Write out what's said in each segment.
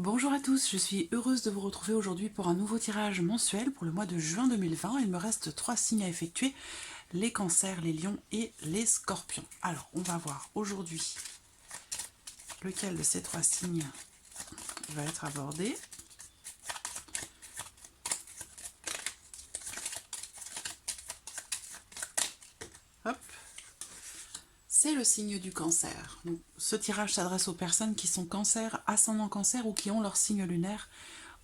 Bonjour à tous, je suis heureuse de vous retrouver aujourd'hui pour un nouveau tirage mensuel pour le mois de juin 2020. Il me reste 3 signes à effectuer, les cancers, les lions et les scorpions. Alors, on va voir aujourd'hui lequel de ces 3 signes va être abordé. Hop, c'est le signe du cancer. Donc, ce tirage s'adresse aux personnes qui sont cancer, ascendant cancer ou qui ont leur signe lunaire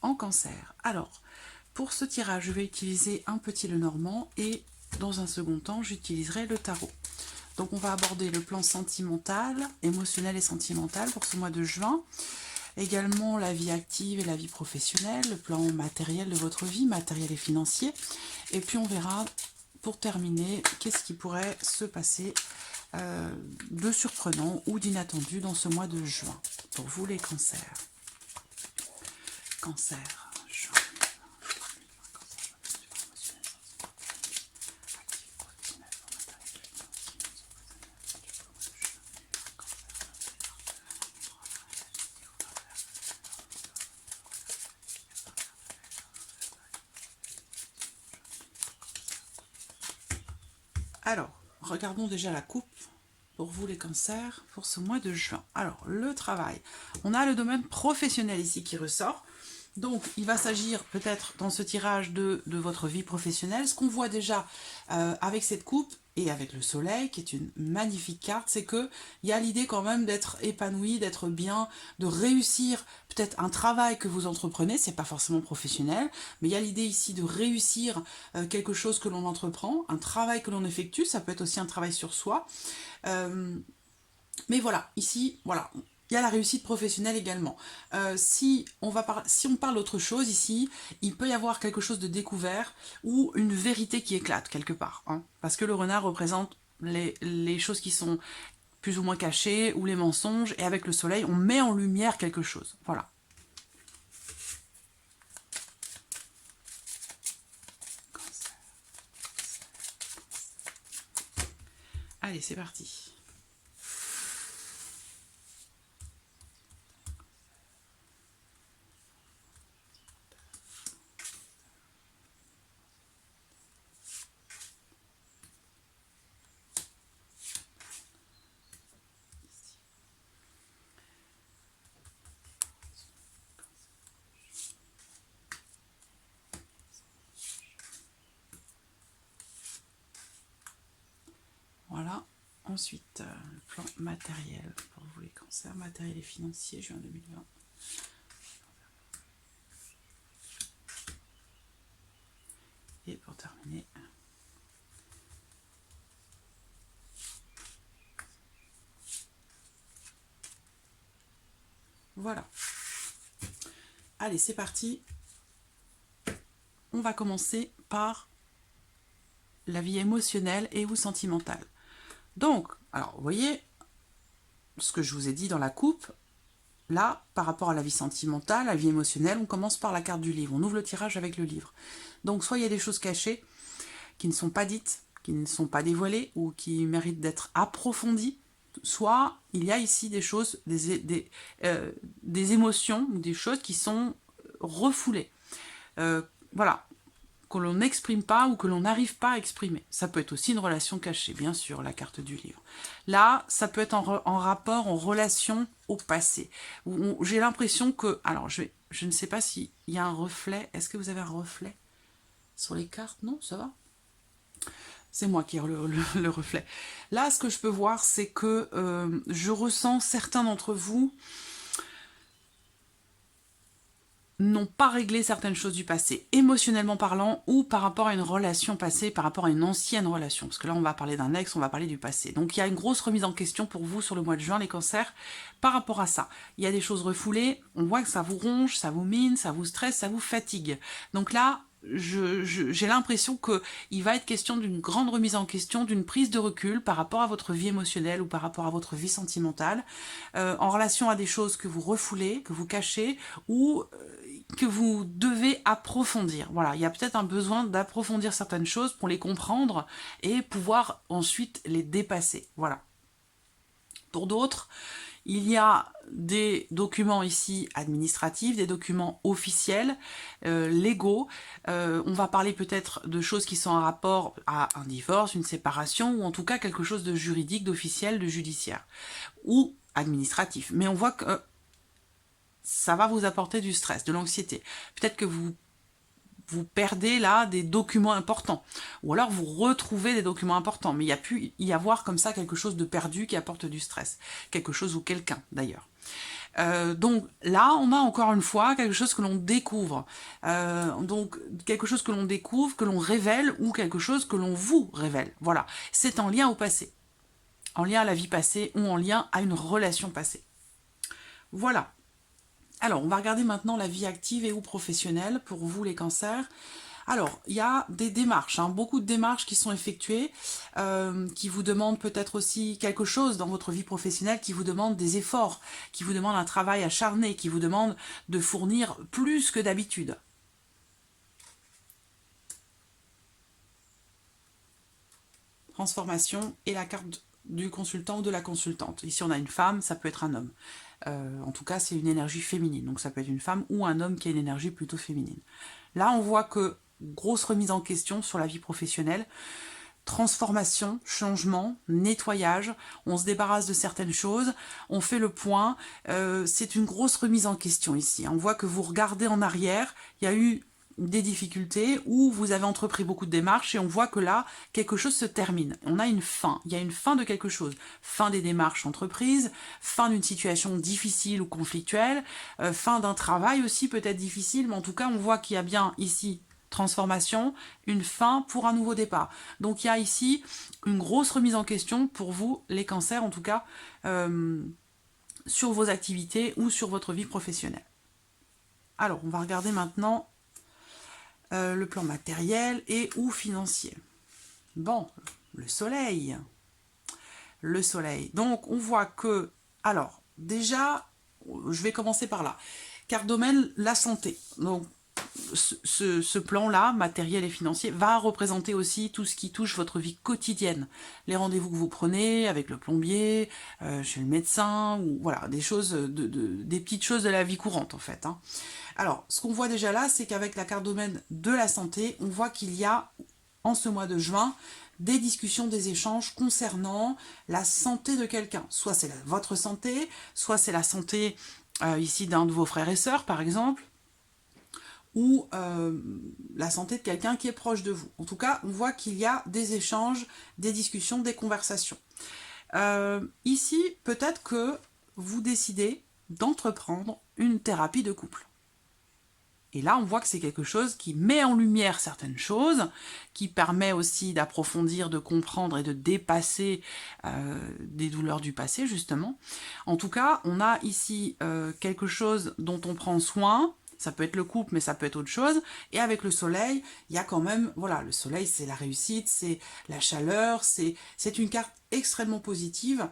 en cancer. Alors, pour ce tirage, je vais utiliser un petit Lenormand et dans un second temps, j'utiliserai le tarot. Donc, on va aborder le plan sentimental, émotionnel et sentimental pour ce mois de juin. Également la vie active et la vie professionnelle, le plan matériel de votre vie, matériel et financier. Et puis, on verra, pour terminer, qu'est-ce qui pourrait se passer de surprenant ou d'inattendu dans ce mois de juin. Pour vous, les cancers. Cancer. Alors, regardons déjà la coupe pour vous les cancers pour ce mois de juin. Alors, le travail. On a le domaine professionnel ici qui ressort. Donc, il va s'agir peut-être dans ce tirage de votre vie professionnelle. Ce qu'on voit déjà avec cette coupe et avec le soleil, qui est une magnifique carte, c'est qu'il y a l'idée quand même d'être épanoui, d'être bien, de réussir peut-être un travail que vous entreprenez, c'est pas forcément professionnel, mais il y a l'idée ici de réussir quelque chose que l'on entreprend, un travail que l'on effectue, ça peut être aussi un travail sur soi. Mais voilà, ici, voilà, il y a la réussite professionnelle également. Si on parle d'autre chose ici, il peut y avoir quelque chose de découvert ou une vérité qui éclate quelque part. Hein, parce que le renard représente les choses qui sont plus ou moins cachées ou les mensonges. Et avec le soleil, on met en lumière quelque chose. Voilà. Allez, c'est parti. Voilà. Ensuite, le plan matériel pour vous les cancers, matériel et financier, juin 2020. Et pour terminer, voilà. Allez, c'est parti. On va commencer par la vie émotionnelle et ou sentimentale. Donc, alors, vous voyez, ce que je vous ai dit dans la coupe, là, par rapport à la vie sentimentale, la vie émotionnelle, on commence par la carte du livre. On ouvre le tirage avec le livre. Donc, soit il y a des choses cachées qui ne sont pas dites, qui ne sont pas dévoilées ou qui méritent d'être approfondies, soit il y a ici des choses, des émotions, des choses qui sont refoulées. Voilà, que l'on n'exprime pas ou que l'on n'arrive pas à exprimer. Ça peut être aussi une relation cachée, bien sûr, la carte du livre. Là, ça peut être en rapport, en relation au passé. J'ai l'impression que... Alors, je ne sais pas s'il y a un reflet. Est-ce que vous avez un reflet sur les cartes? Non, ça va? C'est moi qui ai le reflet. Là, ce que je peux voir, c'est que je ressens certains d'entre vous n'ont pas réglé certaines choses du passé, émotionnellement parlant, ou par rapport à une relation passée, par rapport à une ancienne relation. Parce que là, on va parler d'un ex, on va parler du passé. Donc, il y a une grosse remise en question pour vous sur le mois de juin, les cancers, par rapport à ça. Il y a des choses refoulées, on voit que ça vous ronge, ça vous mine, ça vous stresse, ça vous fatigue. Donc là, j'ai l'impression qu'il va être question d'une grande remise en question, d'une prise de recul par rapport à votre vie émotionnelle ou par rapport à votre vie sentimentale, en relation à des choses que vous refoulez, que vous cachez, ou que vous devez approfondir. Voilà, il y a peut-être un besoin d'approfondir certaines choses pour les comprendre et pouvoir ensuite les dépasser. Voilà. Pour d'autres, Il y a des documents ici administratifs, des documents officiels, légaux. On va parler peut-être de choses qui sont en rapport à un divorce, une séparation, ou en tout cas quelque chose de juridique, d'officiel, de judiciaire, ou administratif. Mais on voit que ça va vous apporter du stress, de l'anxiété. Peut-être que vous perdez là des documents importants, ou alors vous retrouvez des documents importants, mais il y a pu y avoir comme ça quelque chose de perdu qui apporte du stress, quelque chose ou quelqu'un d'ailleurs. Donc là, on a encore une fois quelque chose que l'on découvre, donc quelque chose que l'on découvre, que l'on révèle, ou quelque chose que l'on vous révèle. Voilà, c'est en lien au passé, en lien à la vie passée, ou en lien à une relation passée. Voilà. Alors, on va regarder maintenant la vie active et ou professionnelle pour vous les cancers. Alors, il y a des démarches, beaucoup de démarches qui sont effectuées, qui vous demandent peut-être aussi quelque chose dans votre vie professionnelle, qui vous demandent des efforts, qui vous demandent un travail acharné, qui vous demandent de fournir plus que d'habitude. Transformation et la carte du consultant ou de la consultante. Ici, on a une femme, ça peut être un homme. En tout cas, c'est une énergie féminine. Donc, ça peut être une femme ou un homme qui a une énergie plutôt féminine. Là, on voit que grosse remise en question sur la vie professionnelle. Transformation, changement, nettoyage. On se débarrasse de certaines choses. On fait le point. C'est une grosse remise en question ici. On voit que vous regardez en arrière. Il y a eu des difficultés où vous avez entrepris beaucoup de démarches et on voit que là, quelque chose se termine. On a une fin, il y a une fin de quelque chose. Fin des démarches entreprises, fin d'une situation difficile ou conflictuelle, fin d'un travail aussi peut-être difficile, mais en tout cas, on voit qu'il y a bien ici transformation, une fin pour un nouveau départ. Donc il y a ici une grosse remise en question pour vous, les cancers en tout cas, sur vos activités ou sur votre vie professionnelle. Alors, on va regarder maintenant le plan matériel et ou financier. Bon, le soleil. Le soleil. Donc, on voit que... Alors, déjà, je vais commencer par là. Car domaine, la santé. Donc, ce plan-là, matériel et financier, va représenter aussi tout ce qui touche votre vie quotidienne. Les rendez-vous que vous prenez avec le plombier, chez le médecin, ou voilà, des choses, des petites choses de la vie courante en fait. Alors, ce qu'on voit déjà là, c'est qu'avec la carte domaine de la santé, on voit qu'il y a, en ce mois de juin, des discussions, des échanges concernant la santé de quelqu'un. Soit c'est votre santé, soit c'est la santé ici d'un de vos frères et sœurs, par exemple, ou la santé de quelqu'un qui est proche de vous. En tout cas, on voit qu'il y a des échanges, des discussions, des conversations. Ici, peut-être que vous décidez d'entreprendre une thérapie de couple. Et là, on voit que c'est quelque chose qui met en lumière certaines choses, qui permet aussi d'approfondir, de comprendre et de dépasser des douleurs du passé, justement. En tout cas, on a ici quelque chose dont on prend soin. Ça peut être le couple, mais ça peut être autre chose. Et avec le soleil, il y a quand même... Voilà, le soleil, c'est la réussite, c'est la chaleur, c'est une carte extrêmement positive.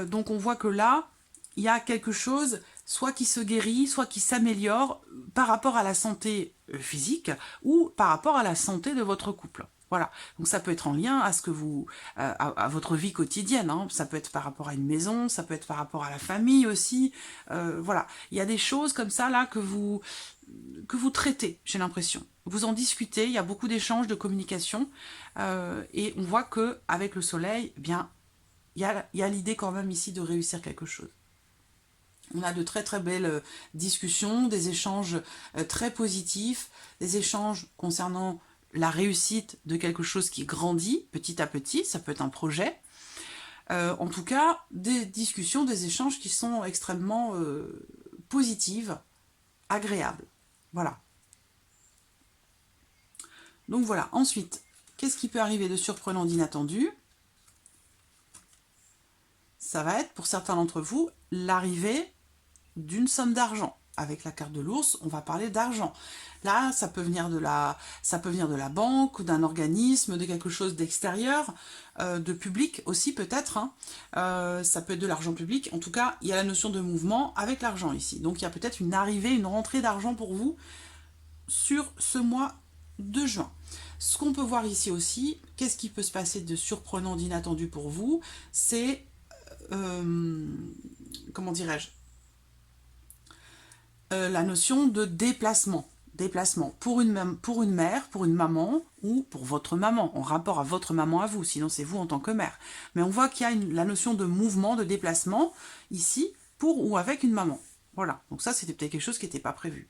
Donc on voit que là, il y a quelque chose, soit qui se guérit, soit qui s'améliore par rapport à la santé physique ou par rapport à la santé de votre couple. Voilà, donc ça peut être en lien à ce que vous, à votre vie quotidienne, ça peut être par rapport à une maison, ça peut être par rapport à la famille aussi, voilà. Il y a des choses comme ça là que vous traitez, j'ai l'impression. Vous en discutez, il y a beaucoup d'échanges, de communication, et on voit que avec le soleil, eh bien, il y a l'idée quand même ici de réussir quelque chose. On a de très très belles discussions, des échanges très positifs, des échanges concernant la réussite de quelque chose qui grandit petit à petit, ça peut être un projet. En tout cas, des discussions, des échanges qui sont extrêmement positives, agréables. Voilà. Donc voilà. Ensuite, qu'est-ce qui peut arriver de surprenant, d'inattendu? Ça va être, pour certains d'entre vous, l'arrivée d'une somme d'argent. Avec la carte de l'ours, on va parler d'argent. Là, ça peut venir de la banque, d'un organisme, de quelque chose d'extérieur, de public aussi peut-être. Ça peut être de l'argent public. En tout cas, il y a la notion de mouvement avec l'argent ici. Donc, il y a peut-être une arrivée, une rentrée d'argent pour vous sur ce mois de juin. Ce qu'on peut voir ici aussi, qu'est-ce qui peut se passer de surprenant, d'inattendu pour vous? C'est... comment dirais-je, la notion de déplacement. Déplacement pour une mère, pour une maman ou pour votre maman, en rapport à votre maman à vous, sinon c'est vous en tant que mère. Mais on voit qu'il y a la notion de mouvement, de déplacement, ici, pour ou avec une maman. Voilà, donc ça c'était peut-être quelque chose qui n'était pas prévu.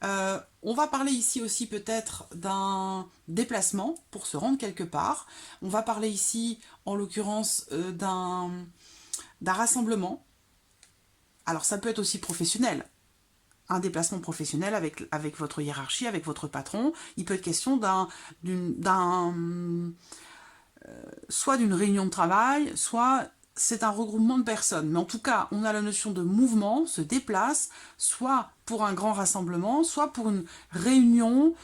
On va parler ici aussi peut-être d'un déplacement pour se rendre quelque part. On va parler ici, en l'occurrence, d'un rassemblement. Alors ça peut être aussi professionnel. Un déplacement professionnel avec votre hiérarchie, avec votre patron. Il peut être question soit d'une réunion de travail, soit c'est un regroupement de personnes. Mais en tout cas, on a la notion de mouvement, se déplace, soit pour un grand rassemblement, soit pour une réunion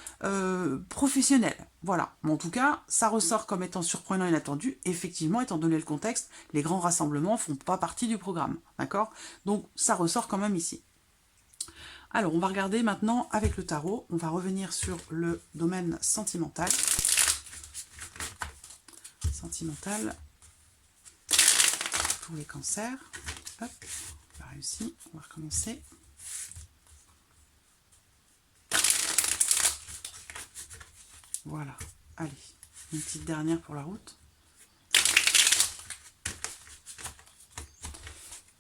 professionnelle. Voilà. Mais en tout cas, ça ressort comme étant surprenant et inattendu. Effectivement, étant donné le contexte, les grands rassemblements ne font pas partie du programme. D'accord? Donc, ça ressort quand même ici. Alors, on va regarder maintenant avec le tarot. On va revenir sur le domaine sentimental. Sentimental pour les cancers. Hop, on a réussi. On va recommencer. Voilà. Allez, une petite dernière pour la route.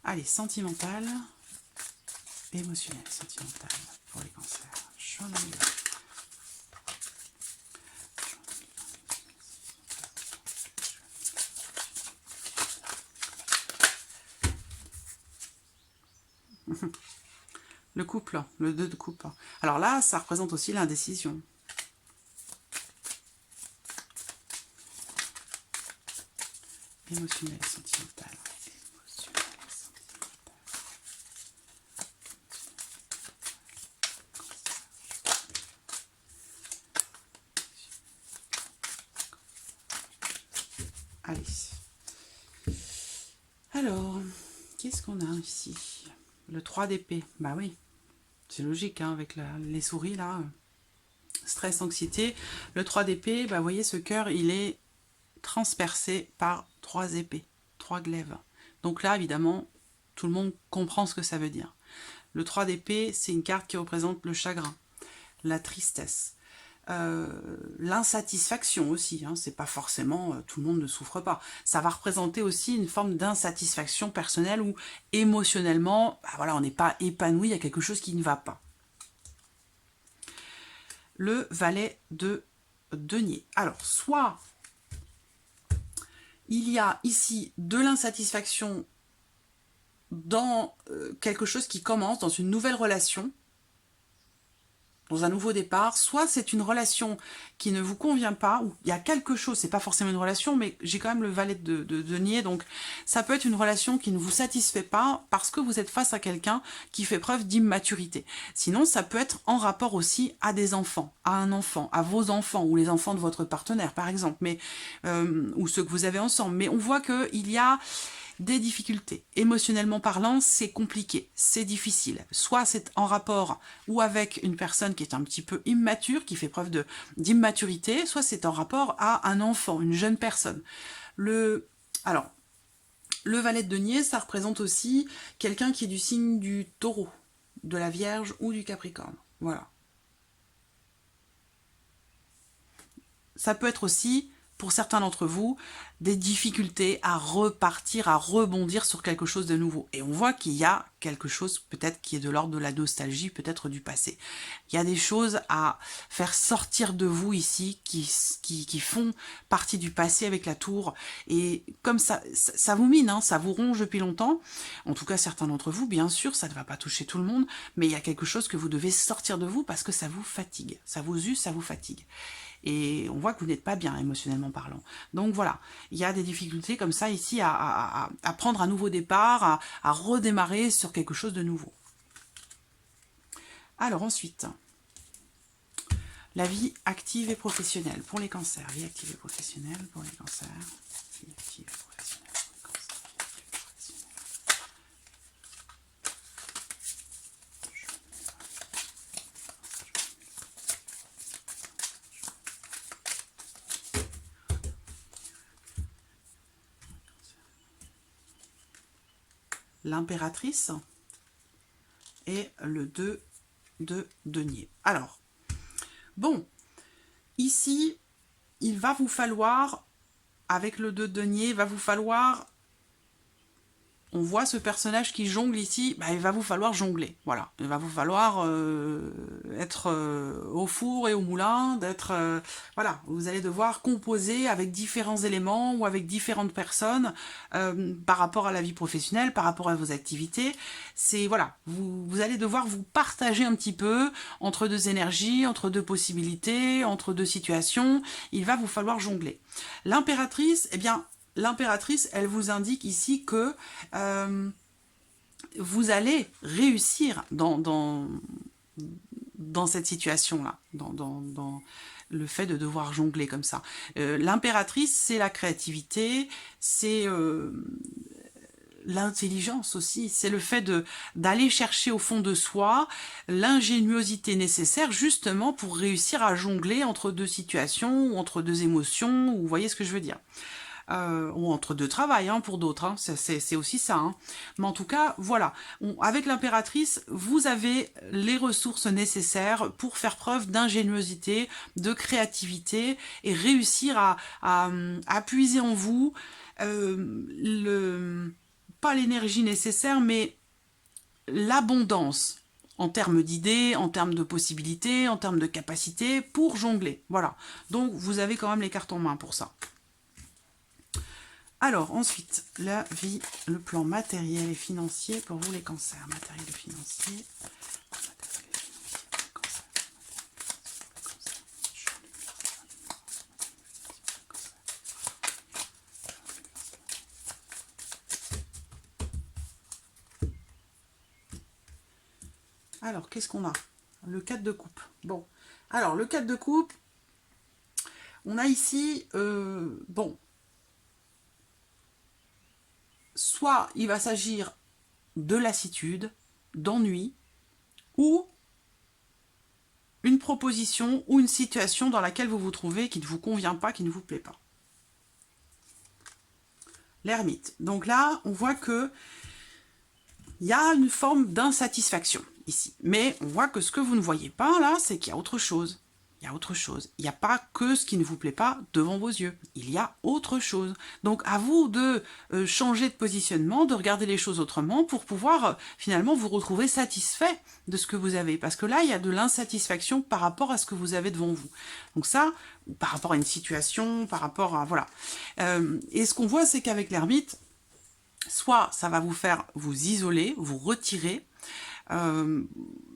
Allez, sentimental. Émotionnel, sentimental pour les cancers. Le couple, le 2 de coupe. Alors là, ça représente aussi l'indécision. Émotionnel, sentimental. Allez. Alors, qu'est-ce qu'on a ici? Le 3 d'épée. Bah oui, c'est logique, hein, avec les souris, là. Stress, anxiété. Le 3 d'épée, bah vous voyez, ce cœur, il est transpercé par 3 épées, 3 glaives. Donc là, évidemment, tout le monde comprend ce que ça veut dire. Le 3 d'épée, c'est une carte qui représente le chagrin, la tristesse. L'insatisfaction aussi, hein, c'est pas forcément tout le monde ne souffre pas. Ça va représenter aussi une forme d'insatisfaction personnelle ou émotionnellement, bah voilà, on n'est pas épanoui, il y a quelque chose qui ne va pas. Le valet de denier. Alors, soit il y a ici de l'insatisfaction dans quelque chose qui commence, dans une nouvelle relation, dans un nouveau départ, soit c'est une relation qui ne vous convient pas, ou il y a quelque chose, c'est pas forcément une relation, mais j'ai quand même le valet de denier, donc ça peut être une relation qui ne vous satisfait pas parce que vous êtes face à quelqu'un qui fait preuve d'immaturité. Sinon, ça peut être en rapport aussi à des enfants, à un enfant, à vos enfants, ou les enfants de votre partenaire, par exemple, mais ou ceux que vous avez ensemble. Mais on voit qu'il y a des difficultés. Émotionnellement parlant, c'est compliqué, c'est difficile. Soit c'est en rapport ou avec une personne qui est un petit peu immature, qui fait preuve d'immaturité, soit c'est en rapport à un enfant, une jeune personne. Alors, le valet de denier, ça représente aussi quelqu'un qui est du signe du taureau, de la Vierge ou du Capricorne. Voilà. Ça peut être aussi, pour certains d'entre vous, des difficultés à repartir, à rebondir sur quelque chose de nouveau. Et on voit qu'il y a quelque chose peut-être qui est de l'ordre de la nostalgie, peut-être du passé. Il y a des choses à faire sortir de vous ici qui font partie du passé avec la tour. Et comme ça vous mine, hein, ça vous ronge depuis longtemps. En tout cas, certains d'entre vous, bien sûr, ça ne va pas toucher tout le monde, mais il y a quelque chose que vous devez sortir de vous parce que ça vous fatigue. Ça vous use, ça vous fatigue. Et on voit que vous n'êtes pas bien émotionnellement parlant. Donc voilà, il y a des difficultés comme ça ici à prendre un nouveau départ, à redémarrer sur quelque chose de nouveau. Alors ensuite, la vie active et professionnelle pour les cancers. Vie active et professionnelle pour les cancers. Vie active et professionnelle pour les cancers. l'impératrice et le 2 de denier. Alors, bon, ici, il va vous falloir, avec le 2 de denier, il va vous falloir... On voit ce personnage qui jongle ici, bah, il va vous falloir jongler, voilà. Il va vous falloir être au four et au moulin, d'être... voilà, vous allez devoir composer avec différents éléments ou avec différentes personnes par rapport à la vie professionnelle, par rapport à vos activités. C'est, voilà, vous allez devoir vous partager un petit peu entre deux énergies, entre deux possibilités, entre deux situations. Il va vous falloir jongler. L'impératrice, eh bien... L'impératrice, elle vous indique ici que vous allez réussir dans cette situation-là, dans le fait de devoir jongler comme ça. L'impératrice, c'est la créativité, c'est l'intelligence aussi, c'est le fait d'aller chercher au fond de soi l'ingéniosité nécessaire justement pour réussir à jongler entre deux situations ou entre deux émotions, ou vous voyez ce que je veux dire. Ou entre deux travails hein, pour d'autres, hein. C'est aussi ça. Hein. Mais en tout cas, voilà, avec l'impératrice, vous avez les ressources nécessaires pour faire preuve d'ingéniosité, de créativité et réussir à puiser en vous pas l'énergie nécessaire, mais l'abondance en termes d'idées, en termes de possibilités, en termes de capacités pour jongler. Voilà, donc vous avez quand même les cartes en main pour ça. Alors, ensuite, la vie, le plan matériel et financier pour vous les cancers. Matériel et financier. Alors, qu'est-ce qu'on a? Le 4 de coupe. Bon, alors, le 4 de coupe, on a ici, bon, soit il va s'agir de lassitude, d'ennui, ou une proposition ou une situation dans laquelle vous vous trouvez qui ne vous convient pas, qui ne vous plaît pas. L'ermite. Donc là, on voit que il y a une forme d'insatisfaction ici. Mais on voit que ce que vous ne voyez pas là, c'est qu'il y a autre chose. Il y a autre chose. Il n'y a pas que ce qui ne vous plaît pas devant vos yeux. Il y a autre chose. Donc à vous de changer de positionnement, de regarder les choses autrement pour pouvoir finalement vous retrouver satisfait de ce que vous avez. Parce que là, il y a de l'insatisfaction par rapport à ce que vous avez devant vous. Donc ça, par rapport à une situation, par rapport à... Voilà. Et ce qu'on voit, c'est qu'avec l'ermite, soit ça va vous faire vous isoler, vous retirer,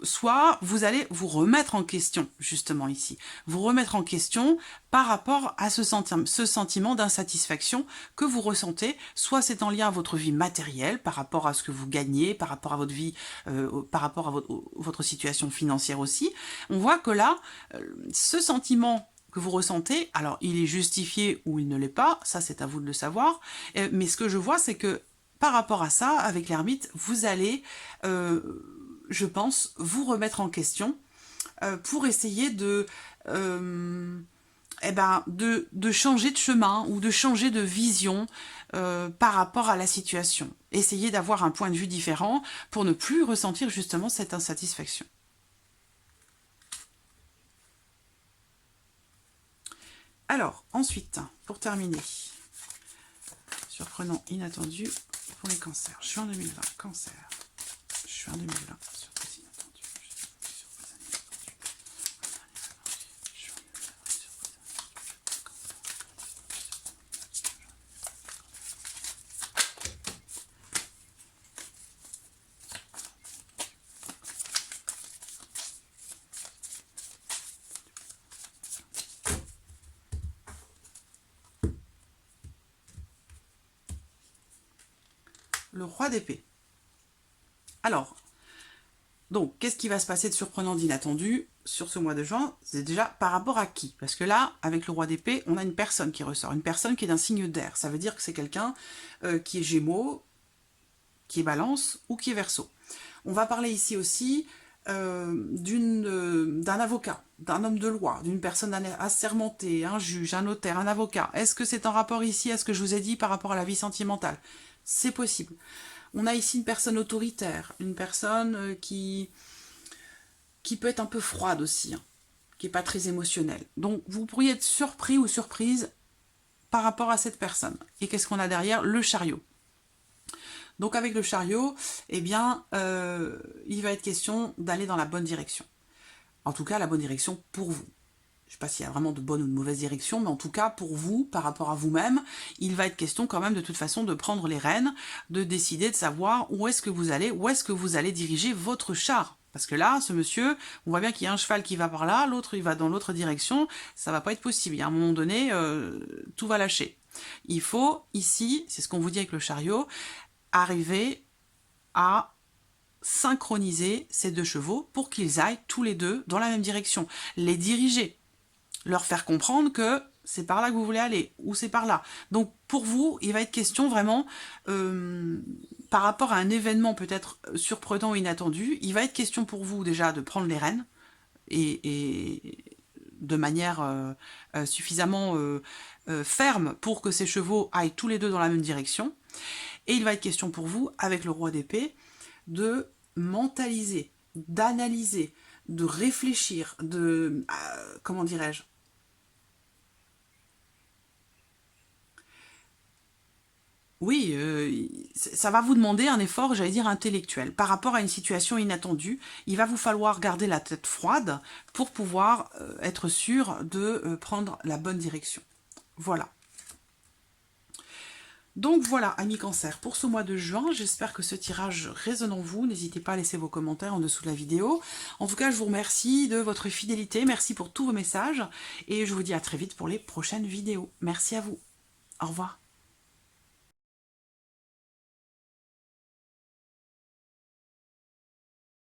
soit vous allez vous remettre en question, justement ici. Vous remettre en question par rapport à ce sentiment d'insatisfaction que vous ressentez, soit c'est en lien à votre vie matérielle, par rapport à ce que vous gagnez, par rapport à votre vie, par rapport à votre situation financière aussi. On voit que là, ce sentiment que vous ressentez, alors il est justifié ou il ne l'est pas, ça c'est à vous de le savoir, mais ce que je vois c'est que par rapport à ça, avec l'ermite, vous allez, je pense, vous remettre en question pour essayer de changer de chemin ou de changer de vision par rapport à la situation. Essayez d'avoir un point de vue différent pour ne plus ressentir justement cette insatisfaction. Alors, ensuite, pour terminer, surprenant, inattendu pour les cancers. Juin 2020, cancer. Juin 2020, surprise inattendue. Surprise inattendue. Le roi d'épée. Alors, donc, qu'est-ce qui va se passer de surprenant, d'inattendu sur ce mois de juin? C'est déjà par rapport à qui? Parce que là, avec le roi d'épée, on a une personne qui ressort, une personne qui est d'un signe d'air. Ça veut dire que c'est quelqu'un qui est Gémeaux, qui est Balance ou qui est Verseau. On va parler ici aussi d'un avocat, d'un homme de loi, d'une personne assermentée, un juge, un notaire, un avocat. Est-ce que c'est en rapport ici à ce que je vous ai dit par rapport à la vie sentimentale? C'est possible. On a ici une personne autoritaire, une personne qui peut être un peu froide aussi, hein, qui n'est pas très émotionnelle. Donc vous pourriez être surpris ou surprise par rapport à cette personne. Et qu'est-ce qu'on a derrière? Le chariot. Donc avec le chariot, eh bien, il va être question d'aller dans la bonne direction. En tout cas, la bonne direction pour vous. Je ne sais pas s'il y a vraiment de bonne ou de mauvaise direction, mais en tout cas, pour vous, par rapport à vous-même, il va être question quand même de toute façon de prendre les rênes, de décider, de savoir où est-ce que vous allez diriger votre char. Parce que là, ce monsieur, on voit bien qu'il y a un cheval qui va par là, l'autre il va dans l'autre direction, ça va pas être possible. Il y a un moment donné, tout va lâcher. Il faut, ici, c'est ce qu'on vous dit avec le chariot, arriver à synchroniser ces deux chevaux pour qu'ils aillent tous les deux dans la même direction. Les diriger. Leur faire comprendre que c'est par là que vous voulez aller, ou c'est par là. Donc pour vous, il va être question vraiment, par rapport à un événement peut-être surprenant ou inattendu, il va être question pour vous déjà de prendre les rênes, et de manière suffisamment ferme pour que ces chevaux aillent tous les deux dans la même direction. Et il va être question pour vous, avec le roi d'épée, de mentaliser, d'analyser, de réfléchir, de... comment dirais-je? Oui, ça va vous demander un effort, j'allais dire, intellectuel. Par rapport à une situation inattendue, il va vous falloir garder la tête froide pour pouvoir être sûr de prendre la bonne direction. Voilà. Donc voilà, amis Cancer, pour ce mois de juin, j'espère que ce tirage résonne en vous. N'hésitez pas à laisser vos commentaires en dessous de la vidéo. En tout cas, je vous remercie de votre fidélité, merci pour tous vos messages, et je vous dis à très vite pour les prochaines vidéos. Merci à vous. Au revoir.